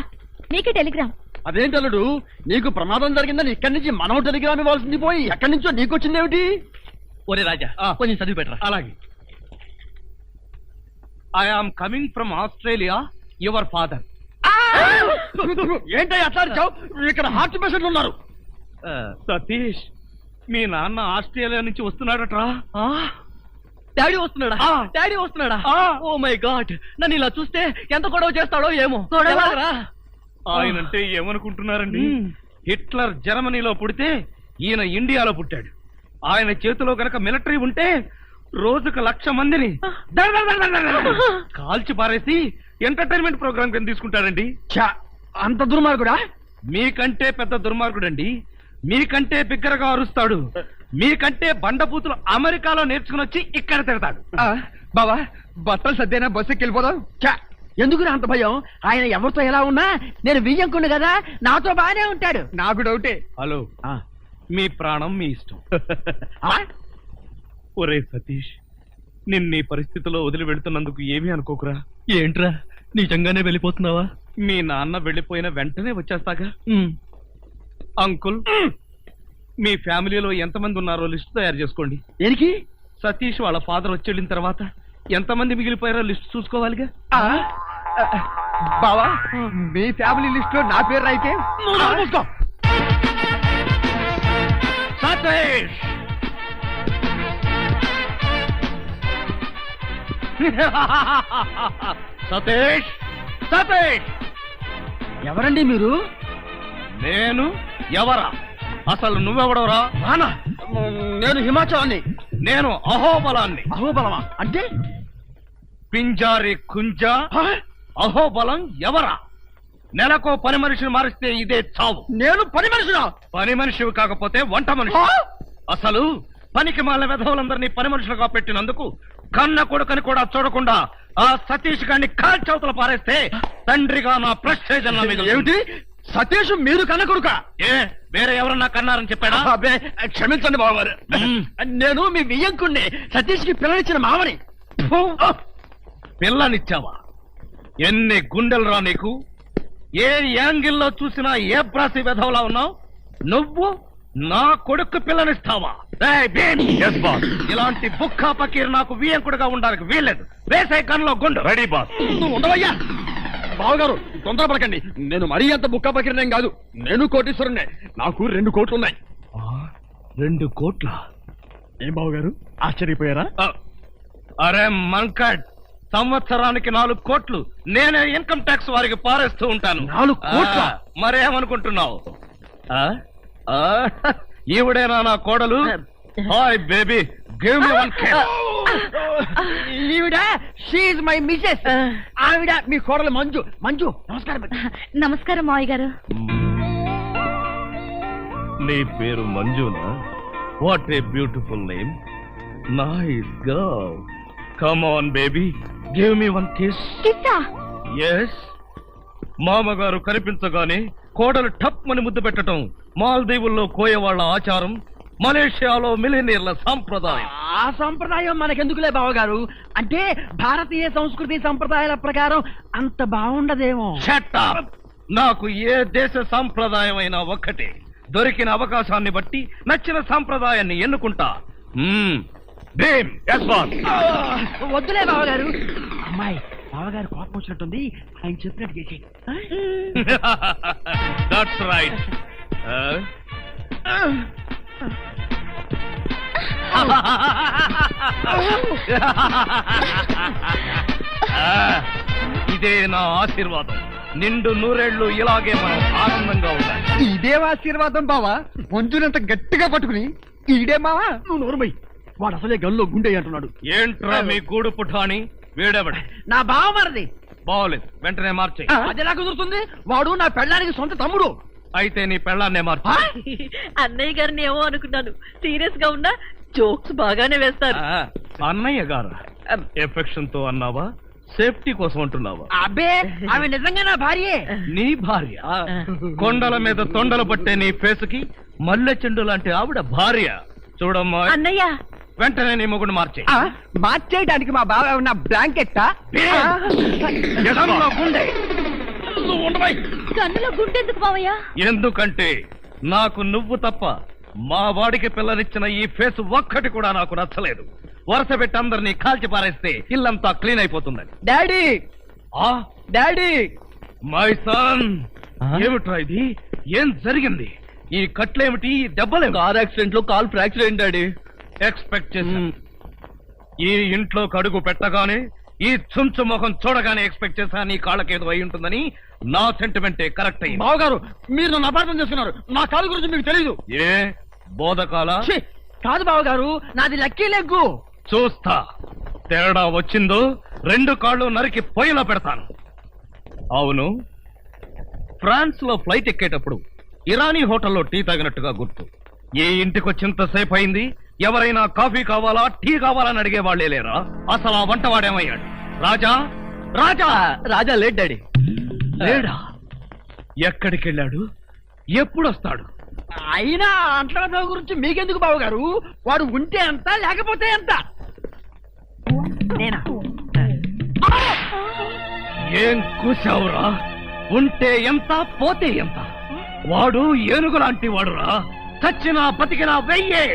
నీకే టెలిగ్రామ్. అదేంటి అల్లుడు, నీకు ప్రమాదం జరిగిందని ఇక్కడి నుంచి మనం టెలిగ్రామ్ ఇవ్వాల్సింది పోయి ఎక్కడి నుంచో నీకు వచ్చిందేమిటి? ఒరే రాజా, కొంచెం చదివి పెట్టరా. అలాగే. I am coming from Australia, your father. ఏంటో అట్లా అరిచావ్? ఇక్కడ హార్ట్ పేషెంట్లు ఉన్నారు. సతీష్, మీ నాన్న ఆస్ట్రేలియా నుంచి వస్తున్నాడట్రా. డాడీ వస్తున్నాడా? డాడీ వస్తున్నాడా? ఓ మై గాడ్, నన్ను ఇలా చూస్తే ఎంత గొడవ చేస్తాడో ఏమో. ఎలాగరా? ఆయనంటే ఏమనుకుంటున్నారండి? హిట్లర్ జర్మనీలో పుడితే ఈయన ఇండియాలో పుట్టాడు. ఆయన చేతిలో గనక మిలిటరీ ఉంటే రోజుకు 1,00,000 మందిని కాల్చి పారేసి ఎంటర్టైన్మెంట్ ప్రోగ్రామ్ కింద తీసుకుంటాడండి. అంత దుర్మార్గుడా? మీకంటే పెద్ద దుర్మార్గుడండి. మీకంటే బిగ్గరగా అరుస్తాడు. మీకంటే బండబూతులు అమెరికాలో నేర్చుకుని వచ్చి ఇక్కడ తిడతాడు. బావా, బట్టలు సర్దేనా బస్సు ఎక్కిపోదాం. ఎందుకు అంత భయం? ఆయన ఎవరితో ఎలా ఉన్నా నేను వియ్యంకుండు కదా, నాతో బానే ఉంటాడు. నాకు డౌటే. హలో, మీ ప్రాణం మీ ఇష్టం. ఒరే సతీష్, నిన్న పరిస్థితిలో వదిలి వెళ్తున్నందుకు ఏమీ అనుకోకురా. ఏంట్రా, నిజంగానే వెళ్ళిపోతున్నావా? మీ నాన్న వెళ్ళిపోయిన వెంటనే వచ్చేస్తాగా. అంకుల్, మీ ఫ్యామిలీలో ఎంతమంది ఉన్నారో లిస్ట్ తయారు చేసుకోండి. దేనికి? సతీష్ వాళ్ళ ఫాదర్ వచ్చి వెళ్ళిన తర్వాత ఎంతమంది మిగిలిపోయారో లిస్ట్ చూసుకోవాలిగా. బావా, మీ ఫ్యామిలీ లిస్ట్ లో నా పేరు అయితే సతీష్! సతీష్! సతీష్! ఎవరండి మీరు? నేను ఎవరా? అసలు నువ్వెవడవరా? రానా? నేను హిమాచలాన్ని. నేను అహోబలాన్ని. అహోబలమా అంటే? పింజారి కుంజ. అహోబలం ఎవరా? నెలకో పని మనిషిని మారిస్తే ఇదే చావు. నేను పని మనిషినా? పని మనిషివి కాకపోతే వంట మనిషి. అసలు పనికి మాల వెధవులందరినీ పని మనుషులుగా పెట్టినందుకు కన్న కొడుకని కూడా చూడకుండా ఆ సతీష్ గారిని కాల్చవతల పారేస్తే తండ్రిగా నా ప్రెస్టేజ్ అన్న మీద. ఏమిటి? సతీష్ మీరు కన్న కొడుక? ఏ, వేరే ఎవరన్నా కన్నారని చెప్పాడా? క్షమించండి బావగారు, నేను మీ వియ్యంకుణ్ణి, సతీష్ కి పిల్లనిచ్చిన మామని. పిల్లనిచ్చావా? ఎన్ని గుండెలు రా నీకు? ఏ యాంగిల్లో చూసినా ఏ బ్రాసి వెధవలా ఉన్నావు నువ్వు? నా కొడుకు పిల్లనిస్తావా? ఇలాంటి బుక్కా పకీర్ నాకు వియంకుడుగా ఉండడానికి వీల్లేదు. వేసే గన్లో గుండు. Ready boss. నువ్వు ఉండవయ్యా. బావగారు, తొందరపడకండి. నేను మరీ అంత బుక్కా పకీర్నేం కాదు. నేను కోటీశ్వరుణ్ణే. నాకు 2 కోట్లు ఉన్నాయి. 2 కోట్ల? ఏం బావగారు, ఆశ్చర్యపోయారా? అరే మంకడ్, సంవత్సరానికి 4 కోట్లు నేనే ఇన్కమ్ ట్యాక్స్ వారికి పారేస్తూ ఉంటాను. 4 కోట్ల? మరేమనుకుంటున్నావు? ఈవిడేనా నా కోడలు? Hi baby, give me one kiss. ఈవిడ షీఈ్ మై మిసెస్. ఆవిడ మీ కోడలు మంజు. మంజు నమస్కారం. నమస్కారం మావయ్య గారు. నీ పేరు మంజునా? What a beautiful name. Nice girl. Come on baby, give me one kiss. కిస్సా? ఎస్. మామగారు కనిపించగానే కోడలు టప్ అని ముద్దు పెట్టడం మాల్దీవుల్లో కోయవాళ్ల ఆచారం, మలేషియాలో మిలినీర్ల సాంప్రదాయం. ఆ సంప్రదాయం మనకెందుకులే బావగారు. అంటే భారతీయ సంస్కృతి సంప్రదాయాల ప్రకారం అంత బాగుండదేమో. Shut up! నాకు ఏ దేశ సాంప్రదాయం అయినా ఒక్కటే. దొరికిన అవకాశాన్ని బట్టి నచ్చిన సాంప్రదాయాన్ని ఎన్నుకుంటా. Bhim, yes boss. వద్దులే బావగారు. అమ్మాయి బావగారు కోపం వచ్చినట్టుంది, ఆయన చెప్పినట్టు చేసి. That's right. ఇదే నా ఆశీర్వాదం. నిండు నూరేళ్లు ఇలాగే మనం ఆనందంగా ఉండాలి. ఇదే ఆశీర్వాదం బావా. మంజునంత గట్టిగా పట్టుకుని ఈడే మావా. నువ్వు నోరుమై. వాడు అసలే గల్లో గుండె అంటున్నాడు. ఏంట్రా మీ గూడు పుఠాని? వీడెవడే? నా బావ మరిది. బాగోలేదు, వెంటనే మార్చే. అది ఎలా కుదురుతుంది? వాడు నా పెళ్ళానికి సొంత తమ్ముడు. అయితే నీ పెళ్ళాన్నే మార్చు. అన్నయ్య గారిని ఏమో అనుకున్నాను. సీరియస్ గా ఉన్నా జోక్స్ బాగానే వేస్తారు. అన్నయ్య గారు ఎఫెక్షన్ తో అన్నావా, సేఫ్టీ కోసం అంటున్నావా? అబ్బే, ఆమె నిజంగా నా భార్యే. నీ భార్య? కొండల మీద తొండలు పట్టే నీ ఫేసుకి మల్లె చెండు లాంటి ఆవిడ భార్య. చూడమ్మా, అన్నయ్య వెంటనే నీ మొగుడు మార్చే. మార్చేయడానికి మా బావ ఉన్న బ్లాంకెట్టా? గుండె కన్నులో గుండెందుకు మావయ్య? ఎందుకంటే నాకు నువ్వు తప్ప మా వాడికి పిల్లనిచ్చిన ఈ ఫేస్ ఒక్కటి కూడా నాకు నచ్చలేదు. వరుస పెట్టి అందరినీ కాల్చి పారేస్తే ఇల్లంతా క్లీన్ అయిపోతుందని. డాడీ, డాడీ, మై సన్, ఏమిట్రా ఇది? ఏం జరిగింది? ఈ కట్లేమిటి? ఈ దెబ్బలు? కార్ యాక్సిడెంట్ లో కాల్ ఫ్రాక్చర్ అయింది డాడీ. ఎక్స్పెక్ట్ చేశాను. ఈ ఇంట్లో కడుగు పెట్టగానే, ఈ చుంచు ముఖం చూడగానే ఎక్స్పెక్ట్ చేశా నీ కాళ్ళకేదో అయి ఉంటుందని. నా సెంటిమెంటే కరెక్ట్ అయింది. బావగారు, మీరు నన్ను అపార్థం చేస్తున్నారు. నా కాలు గురించి మీకు తెలీదు. ఏ బోధకాల? కాదు బావగారు, నాది లక్కీ లెగ్గు. చూస్తా. తేడా వచ్చిందో 2 కాళ్ళు నరికి పొయ్యిలో పెడతాను. అవును, ఫ్రాన్స్ లో ఫ్లైట్ ఎక్కేటప్పుడు ఇరానీ హోటల్లో టీ తాగినట్టుగా గుర్తు. ఏ ఇంటికి వచ్చేంతసేపు అయింది, ఎవరైనా కాఫీ కావాలా, టీ కావాలని అడిగే వాళ్లే లేరా? అసలు ఆ వంటవాడేమయ్యాడు? రాజా, రాజా, రాజా లేట్ డాడీ. లేడా? ఎక్కడికి వెళ్ళాడు? ఎప్పుడు వస్తాడు? అయినా అంట్ల గురించి మీకెందుకు బావగారు? వాడు ఉంటే ఎంత, లేకపోతే ఎంత? నేనా? ఏం కూసావురా? ఉంటే ఎంత, పోతే ఎంత? వాడు ఏనుగు లాంటి వాడురా. చచ్చినా బతికినా వెయ్యే.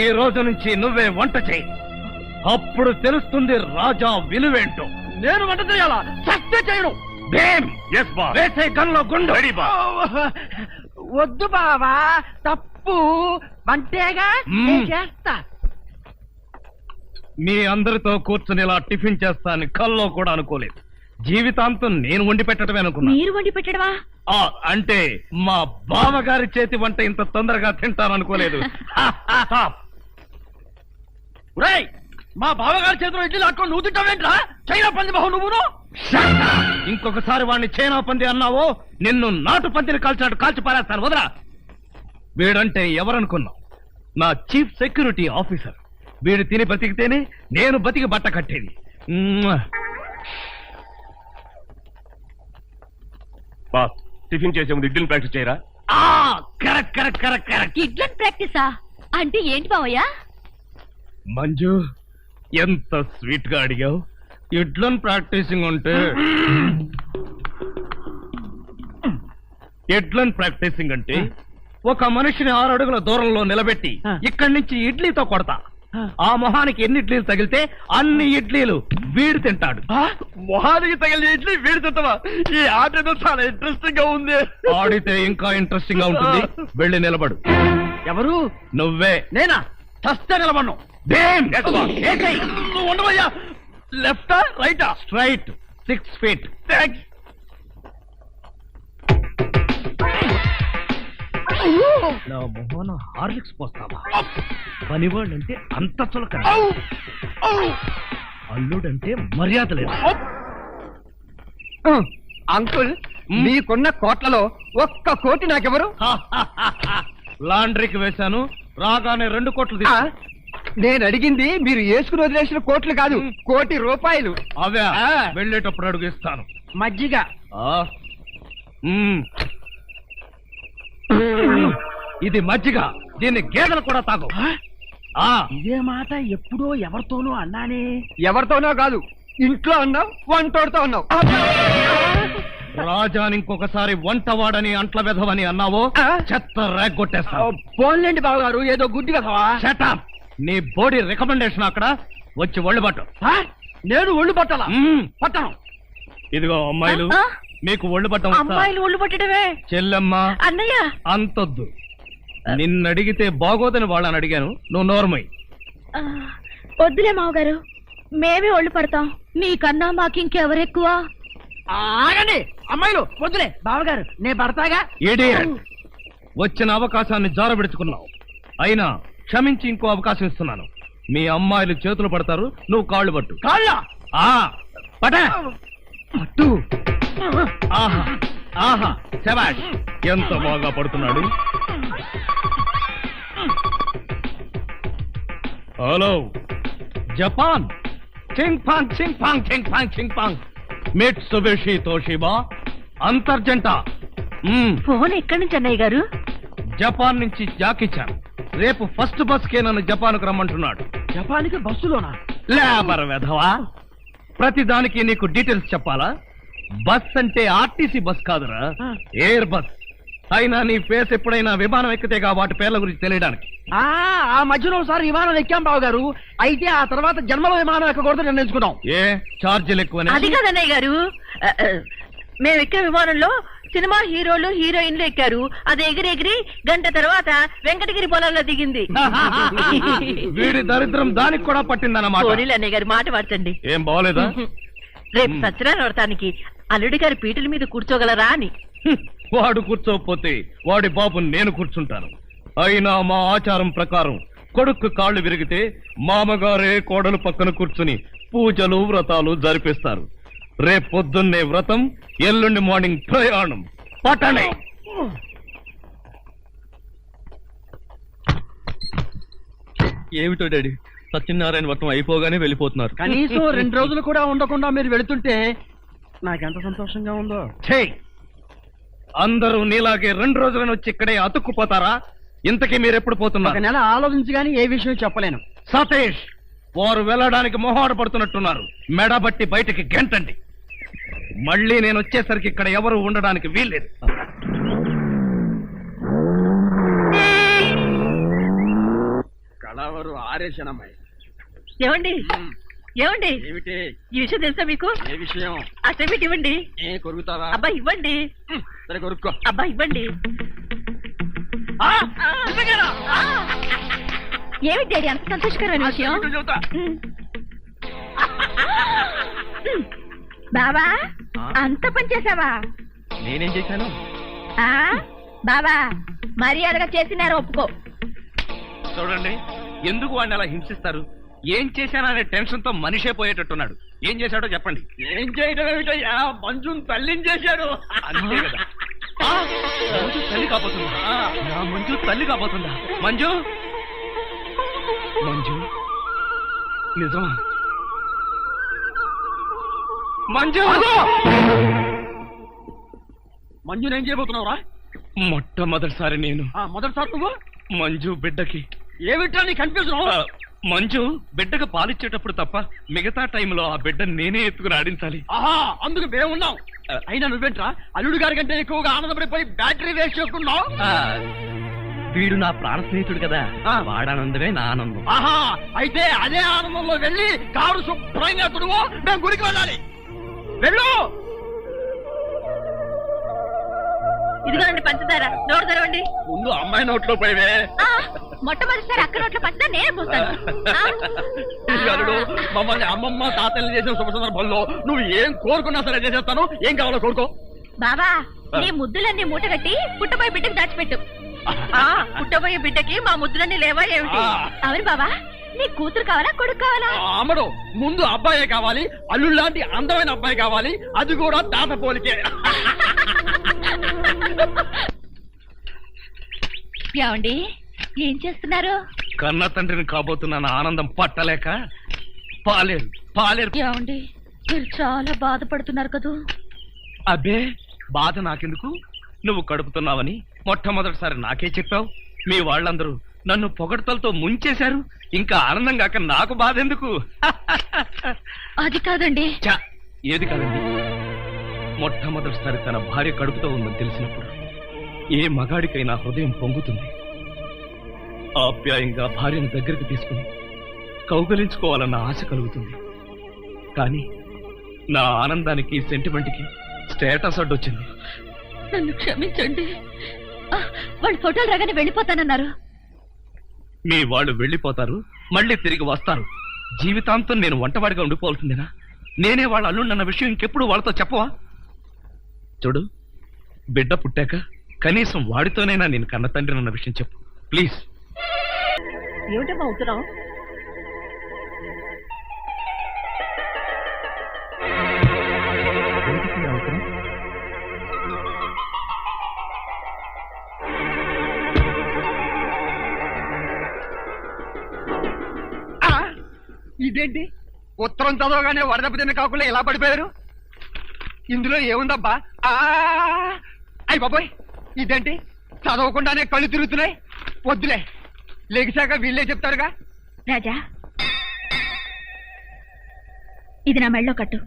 ఈ రోజు నుంచి నువ్వే వంట చేయి. అప్పుడు తెలుస్తుంది రాజా విలువేంటో. నేను వంట చేయాలా? చస్తే చేయను. వేసే గన్లో గుండు. వద్దు బావా, తప్పు. వంటేగా నేను చేస్తా. మీ అందరితో కూర్చుని ఇలా టిఫిన్ చేస్తాను కల్లో కూడా అనుకోలేదు. జీవితాంతం నేను వండి పెట్టడమే అనుకున్నా. మీరు వండి పెట్టడమా? అంటే మా బావగారి చేతి వంట ఇంత తొందరగా తింటాను అనుకోలేదు. మా బావగారి చేతిలో ఇడ్లీ లాక్కొని నువ్వు తింటావేంట్రా? చైనా పంది బహు నువ్వును. ఇంకొకసారి వాడిని చైనా పంది అన్నావో నిన్ను నాటు పందిని కాల్చినట్టు కాల్చి పారేస్తాను. వదరా. వీడంటే ఎవరనుకున్నావు? నా చీఫ్ సెక్యూరిటీ ఆఫీసర్. వీడు తిని బతికితేనే నేను బతికి బట్ట కట్టేది. బాస్, టిఫిన్ చేసే ముందు ఇడ్లీని ప్రాక్టీస్ చేయరా? Correct correct correct correct. ఇడ్లన్ ప్రాక్టీసా? అంటే ఏంటి మావయ్య? మంజు, ఎంత స్వీట్ గా అడిగావు. ఇడ్లన్ ప్రాక్టీసింగ్ అంటే ఎడ్లన్ ప్రాక్టీసింగ్ అంటే ఒక మనిషిని 6 అడుగుల దూరంలో నిలబెట్టి ఇక్కడి నుంచి ఇడ్లీతో కొడతా. ఆ మొహానికి ఎన్ని ఇడ్లీలు తగిలితే అన్ని ఇడ్లీలు వీడు తింటాడు. మొహానికి తగిలిన ఇడ్లీ వీడి తింటావా? ఈ ఆట ఏదో చాలా ఇంట్రెస్టింగ్ గా ఉంది. ఆడితే ఇంకా ఇంట్రెస్టింగ్ గా ఉంటుంది. వెళ్ళి నిలబడు. ఎవరు? నువ్వే. నేనా? చస్తే నిలబడను. నువ్వు ఉండవయ్యా. లెఫ్టా రైటా? Straight 6 feet. నా మొహన హార్లిక్స్ పోస్తావా? పనివాళ్ళంటే అంత చులకన, అల్లుడంటే మర్యాద లేదు. అంకుల్, మీకున్న కోట్లలో 1 కోటి నాకెవరు? లాండ్రీకి వేశాను, రాగానే 2 కోట్లు తీసా. నేను అడిగింది మీరు వేసుకుని వదిలేసిన కోట్లు కాదు, 1 కోటి రూపాయలు. అవే వెళ్ళేటప్పుడు అడుగిస్తాను. మజ్జిగ. ఇది మజ్జిగ, దీన్ని గేదెలు కూడా తాగు. ఇదే మాట ఎప్పుడో ఎవరితోనో అన్నానే. ఎవరితోనో కాదు, ఇంట్లో అన్నావు, వంటోడుతో అన్నావు. రాజాని ఇంకొకసారి వంటవాడని అంట్ల వెధవని అన్నావో చెత్త రేగొట్టేస్తావు. పోన్లేండి బావగారు, ఏదో గుడ్డి కదవా. షటప్. నీ బోడీ రికమెండేషన్ అక్కడ వచ్చి ఒళ్ళు పట్టు. నేను ఒళ్ళు పట్టాలా? పట్టను. ఇదిగో అమ్మాయిలు, మీకు ఒళ్ళు పట్టం అమ్మాయిలు ఒళ్ళు పట్టడమే. చెల్లెమ్మ అన్నయ్య అంతొద్దు. నిన్నడిగితే బాగోదని వాళ్ళని అడిగాను, నువ్వు నోర్మై. వద్దులే మావగారు, మేమే ఒళ్ళు పడతాం. నీకన్నా మాకింకెవరెక్కువ? ఆగండి అమ్మాయిలు, వద్దులే బావగారు, నేను పడతాగా. ఇడియట్. వచ్చిన అవకాశాన్ని జారబెడుచుకున్నావు. అయినా క్షమించి ఇంకో అవకాశం ఇస్తున్నాను. మీ అమ్మాయిలు చేతులు పడతారు, నువ్వు కాళ్ళు పట్టు. కాళ్ళ పట్టు. ఆహా ఆహా, శభాష్, ఎంత బాగా పడుతున్నాడు. Hello Japan. చింగ్ పాంగ్ చింగ్ పాంగ్ చింగ్ పాంగ్ చింగ్ పాంగ్. మిట్సుబిషి తోషిబా అంతర్జంట. ఫోన్ ఎక్కడి నుంచి అన్నయ్య గారు? జపాన్ నుంచి జాకిచాన్. రేపు ఫస్ట్ బస్ కే నన్ను జపాన్కు రమ్మంటున్నాడు. జపాన్కి బస్సులోనా? లేబర్ వెధవా, ప్రతి దానికి నీకు డీటెయిల్స్ చెప్పాలా? బస్ అంటే ఆర్టీసీ బస్ కాదురా, ఎయిర్ బస్. అయినా నీ ఫేస్ ఎప్పుడైనా విమానం ఎక్కితేగా వాటి పేర్ల గురించి తెలియడానికి. ఆ మధ్యలో ఒకసారి విమానం ఎక్కాం బావగారు. అయితే ఆ తర్వాత జన్మలో విమానం ఎక్కకూడదు నిర్ణయించుకున్నాం. ఏ ఛార్జీలు ఎక్కువనే? అది కాదన్నయ్య గారు, మేము ఎక్కే విమానంలో సినిమా హీరోలు హీరోయిన్లు ఎక్కారు. అది ఎగిరి గంట తర్వాత వెంకటగిరి పొలంలో దిగింది. వీడి దరిద్రం దానికి కూడా పట్టిందన్నమాట. పోనీలు అన్నయ్య గారు, మాట మార్చండి. ఏం బాగోలేదా? రేపు సత్యనారాయణ వ్రతానికి అల్లుడి గారి పీటల మీద కూర్చోగలరా అని. వాడు కూర్చోకపోతే వాడి బాబు నేను కూర్చుంటాను. అయినా మా ఆచారం ప్రకారం కొడుకు కాళ్ళు విరిగితే మామగారే కోడలు పక్కన కూర్చుని పూజలు వ్రతాలు జరిపిస్తారు. రేపు పొద్దున్నే వ్రతం, ఎల్లుండి మార్నింగ్ ప్రయాణం. పట్టణే. ఏమిటో డాడీ, సత్యనారాయణ వ్రతం అయిపోగానే వెళ్ళిపోతున్నారు. కనీసం 2 రోజులు కూడా ఉండకుండా మీరు వెళుతుంటే నాకెంత సంతోషంగా ఉందో. ఛే, అందరూ నీలాగే 2 రోజులను వచ్చి ఇక్కడే అతుక్కుపోతారా? ఇంతకీ మీరెప్పుడు పోతున్నారు? 1 నెల ఆలోచించి గానీ ఏ విషయం చెప్పలేను. సతీష్, వారు వెళ్ళడానికి మొహాట పడుతున్నట్టున్నారు. మెడబట్టి బయటికి గెంటండి. మళ్ళీ నేను వచ్చేసరికి ఇక్కడ ఎవరు ఉండడానికి వీల్లేదు. కళావరు ఆరేషనమ్మాయి. ఏమండి ఏమండి, ఏమిటి ఈ విషయం తెలుసా మీకు? ఏ విషయం? అసలు ఇవ్వండి. కొరుకుతావా? అబ్బా ఇవ్వండి. సరే కొరుక్కో. అబ్బా ఇవ్వండి. ఏమి డాడీ అంత సంతోషకరమైన విషయం? బాబా, అంత పని చేసావా? నేనేం చేశాను? బాబా, మర్యాదగా చేసినారు ఒప్పుకో. చూడండి, ఎందుకు వాడిని అలా హింసిస్తారు? ఏం చేశాననే టెన్షన్ తో మనిషే పోయేటట్టున్నాడు. ఏం చేశాడో చెప్పండి. ఏం చేయడం ఏమిటయ్యా, మంజుని తల్లిని చేశాడు. అంతే కదా. మంజు తల్లి కాబోతుందా? నా మంజు తల్లి కాబోతుందా? మంజు, మంజు నిజమా? మంజు, మంజుని ఏం చేయబోతున్నావురా? మొట్టమొదటిసారి నేను మొదటిసారి నువ్వు మంజు బిడ్డకి ఏమిటా నీ కన్ఫ్యూజన్? మంజు బిడ్డకు పాలిచ్చేటప్పుడు తప్ప మిగతా టైంలో ఆ బిడ్డ నేనే ఎత్తుకుని ఆడించాలి. ఆహా, అందుకు మేమున్నాం. అయినా నువ్వేంట్రా అల్లుడు గారి కంటే ఎక్కువగా ఆనందపడిపోయి బ్యాటరీ వేస్ట్ చేసుకున్నావు? వీడు నా ప్రాణ స్నేహితుడు కదా, వాడానందమే నా ఆనందం. ఆహా, అయితే అదే ఆనందంలో వెళ్ళి కారు శుభ్రంగా తుడువు, మేము గుడికి వెళ్ళాలి. వెళ్ళు. ఇదిగోనండి పంచదార, నోరు తెరవండి. ముందు అమ్మాయి నోట్లో పోయివే. మొట్టమొదటిసారి అక్క నోట్ల పంచదార నేనే పోస్తాను. అల్లుడు, మమ్మల్ని అమ్మమ్మ తాతల్ని చేసిన శుభ సందర్భంలో నువ్వు ఏం కోరుకున్నా సరే చేసేస్తాను. ఏం కావాలో కోరుకో. బాబా, నీ ముద్దులన్నీ మూట కట్టి పుట్టబోయి బిడ్డకు దాచిపెట్టు. పుట్టబోయే బిడ్డకి మా ముద్దులన్నీ లేవా ఏమిటి? అవును బావా, నీ కూతురు కావాలా కొడుకు కావాలా? అమ్మడు ముందు అబ్బాయే కావాలి, అల్లుడు లాంటి అందమైన అబ్బాయి కావాలి, అది కూడా తాత పోలికే. ఏమండి, ఏం చేస్తున్నారు? కన్న తండ్రిని కాబోతున్న ఆనందం పట్టలేక పాలేరు పాలేరు. ఏమండి, మీరు చాలా బాధపడుతున్నారు కదూ? అబ్బే, బాధ నాకెందుకు? నువ్వు కడుపుతున్నావని మొట్టమొదటిసారి నాకే చెప్పావు. మీ వాళ్ళందరూ నన్ను పొగడ్తలతో ముంచేశారు. ఇంకా ఆనందం కాక నాకు బాధ ఎందుకు? అది కాదండి. చా, ఏది కాదండి? మొట్టమొదటిసారి తన భార్య కడుపుతో ఉందని తెలిసినప్పుడు ఏ మగాడికైనా హృదయం పొంగుతుంది. ఆప్యాయంగా భార్యను దగ్గరికి తీసుకుని కౌగలించుకోవాలన్న ఆశ కలుగుతుంది. కానీ నా ఆనందానికి, సెంటిమెంట్కి స్టేటస్ అడ్డొచ్చింది. నన్ను క్షమించండి. వాళ్ళు ఫోటోలు రాగానే వెళ్ళిపోతానన్నారు. మీ వాళ్ళు వెళ్ళిపోతారు, మళ్ళీ తిరిగి వస్తారు. జీవితాంతం నేను వంటవాడిగా ఉండిపోవాల్సిందేనా? నేనే వాళ్ళ అల్లుండన్న విషయం ఇంకెప్పుడు వాళ్ళతో చెప్పవా? చూడు, బిడ్డ పుట్టాక కనీసం వాడితోనైనా నేను కన్న తండ్రినన్న విషయం చెప్పు ప్లీజ్. ఏమిటమ్మా ఉత్తరం? ఇదేంటి, ఉత్తరం చదవగానే వరదపు తిన్న కాకుండా ఎలా పడిపోయారు? ఇందులో ఏముందబ్బా? అయ్యి బాబోయ్, ఇదేంటి చదవకుండానే కళ్ళు తిరుగుతున్నాయి. వద్దులే, లెగిశాక వీళ్ళే చెప్తారుగా. రాజా, ఇది నా మెళ్ళో కట్టు.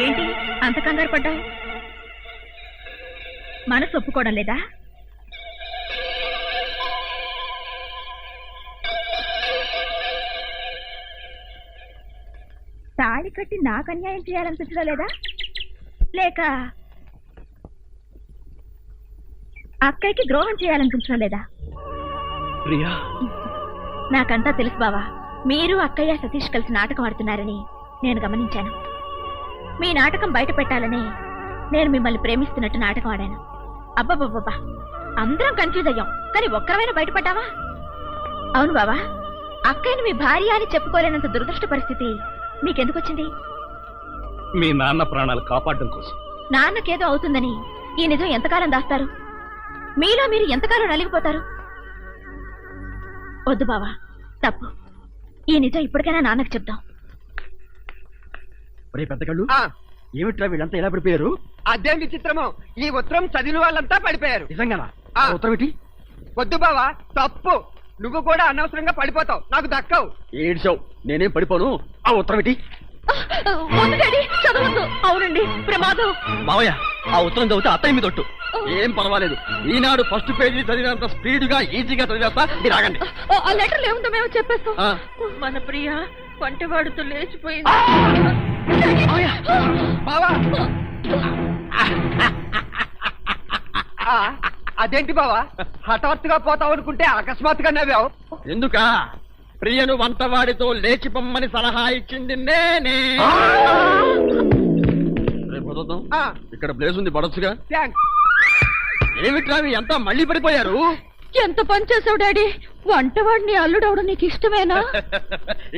ఏంటి అంత కంగారు పడ్డావు? మనసు ఒప్పుకోవడం లేదా? తాళి కట్టి నాకు అన్యాయం చేయాలనిపించడం లేదా? లేక అక్కయ్యకి ద్రోహం చేయాలనిపించడం లేదా? ప్రియా, నాకంతా తెలుసు బావా. మీరు అక్కయ్య సతీష్ కలిసి నాటకం ఆడుతున్నారని నేను గమనించాను. మీ నాటకం బయట పెట్టాలని నేను మిమ్మల్ని ప్రేమిస్తున్నట్టు నాటకం ఆడాను. అబ్బబ్బబ్బా, అందరం కన్ఫ్యూజ్ అయ్యాం, కానీ ఒక్కరమైనా బయటపడ్డావా? అవును బావా, అక్కయ్యను మీ భార్య అని చెప్పుకోలేనంత దురదృష్ట పరిస్థితి మీకెందుకు వచ్చింది? మీ నాన్న ప్రాణాలు కాపాడడం కోసం. నాన్నకేదో అవుతుందని ఈ నిజం ఎంతకాలం దాస్తారు? మీలో మీరు ఎంతకాలం నలిగిపోతారు? వద్దు బావా, తప్పు. ఈ నిజం ఇప్పటికైనా నాన్నకు చెప్దాం. పెద్ద కళ్ళు, ఏమిట్రా వీళ్ళంతా ఎలా పడిపోయారు? అదే విచిత్రమో, ఈ ఉత్తరం చదివిన వాళ్ళంతా పడిపోయారు. నిజంగానా? ఉత్తరం ఏంటి? వద్దు బావా, తప్పు. నువ్వు కూడా అనవసరంగా పడిపోతావు, నాకు దక్కవు. ఏడ్చావు, నేనేం పడిపోను. ఆ ఉత్తరం ఏంటి? చదవద్దు. అవునండి, ప్రమాదం. మావయ్య, ఆ ఉత్తరం చదివితే అత్తయ్య మీద ఒట్టు. ఏం పర్వాలేదు, ఈనాడు ఫస్ట్ పేజీ చదివినంత స్పీడ్ గా ఈజీగా చదివేస్తా. మీరు ఆగండి. ఆ లెటర్ ఏముందో మేము చెప్పేస్తాం. మన ప్రియ వంటవాడుతో లేచిపోయింది. బావా, అదేంటి బావా, హఠాత్తుగా పోతావు అనుకుంటే అకస్మాత్తుగా నవ్వావు? ఎందుక? ప్రియను వంటవాడితో లేచి పొమ్మని సలహా ఇచ్చింది నేనే. ఇక్కడ ప్లేస్ ఉంది, పడొచ్చుగా. ఏమిట్రా ఎంత మళ్ళీ పడిపోయారు? ఎంత పని చేసావు డాడీ. వంటవాడిని అల్లుడవడం నీకు ఇష్టమేనా?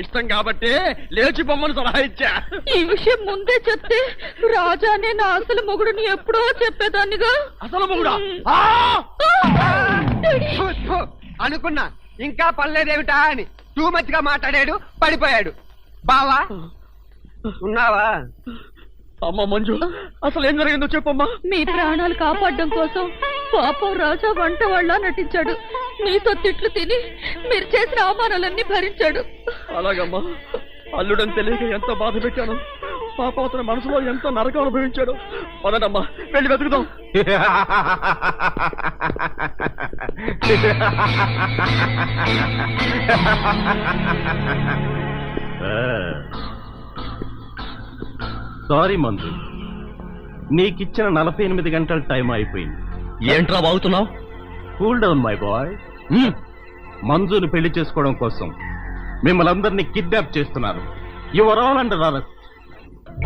ఇష్టం కాబట్టి లేచి పొమ్మని సలహా ఇచ్చా. ఈ విషయం ముందే చెప్తే రాజానే నా అసలు మొగుడుని ఎప్పుడో చెప్పేదాన్నిగా. అసలు మొగుడా? అనుకున్నా ఇంకా పనిలేదేమిటా అని. టూ మచ్ గా మాట్లాడాడు, పడిపోయాడు. బావా ఉన్నావా? అమ్మ మంజు, అసలు ఏం జరిగిందో చెప్పమ్మా. మీ ప్రాణాలు కాపాడడం కోసం పాపం రాజా వంట వాళ్ళ నటించాడు. మీతో తిట్లు తిని మీరు చేసిన అవమానాలన్నీ భరించాడు. అలాగమ్మా, అల్లుడని తెలియక ఎంత బాధ పెట్టాను. పాప అతని మనసులో ఎంత నరకం అనుభవించాడు. పదనమ్మా, వెళ్ళి వెతుకుదాం. సారీ మంజు, నీకిచ్చిన 48 గంటల టైం అయిపోయింది. ఏంట్రా బాగుతున్నావు? Cool down my boy. మంజుని పెళ్లి చేసుకోవడం కోసం మిమ్మల్ని అందరినీ కిడ్నాప్ చేస్తున్నారు. You're all under arrest.